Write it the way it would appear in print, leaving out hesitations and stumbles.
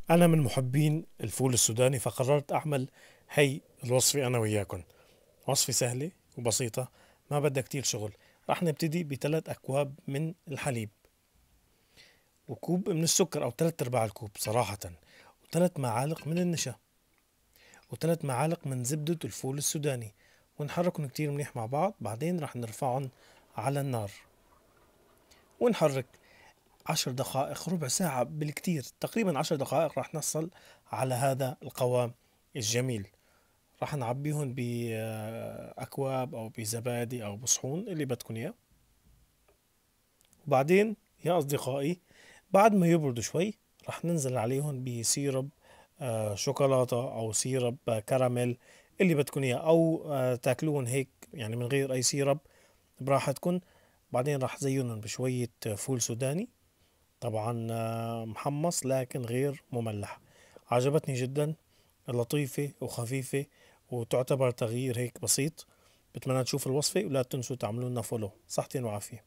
أنا من محبين الفول السوداني، فقررت أعمل هي الوصفة أنا وياكم. وصفة سهلة وبسيطة، ما بدها كتير شغل. راح نبتدي بثلاث أكواب من الحليب، وكوب من السكر أو ثلاث أرباع الكوب صراحة، وثلاث معالق من النشا، وثلاث معالق من زبدة الفول السوداني، ونحركهم كتير منيح مع بعض. بعدين راح نرفعهم على النار ونحرك 10 دقائق، ربع ساعة بالكتير، تقريبا 10 دقائق راح نحصل على هذا القوام الجميل. راح نعبيهم بأكواب أو بزبادي أو بصحون اللي بدكن إياه. وبعدين يا أصدقائي، بعد ما يبردوا شوي راح ننزل عليهم بسيرب شوكولاتة أو سيرب كراميل اللي بدكن إياه، أو تاكلوهم هيك يعني من غير أي سيرب براحتكن. بعدين راح زينهم بشوية فول سوداني، طبعا محمص لكن غير مملح. عجبتني جدا، لطيفة وخفيفة، وتعتبر تغيير هيك بسيط. بتمنى تشوف الوصفة، ولا تنسوا تعملوا لنا فولو. صحتين وعافية.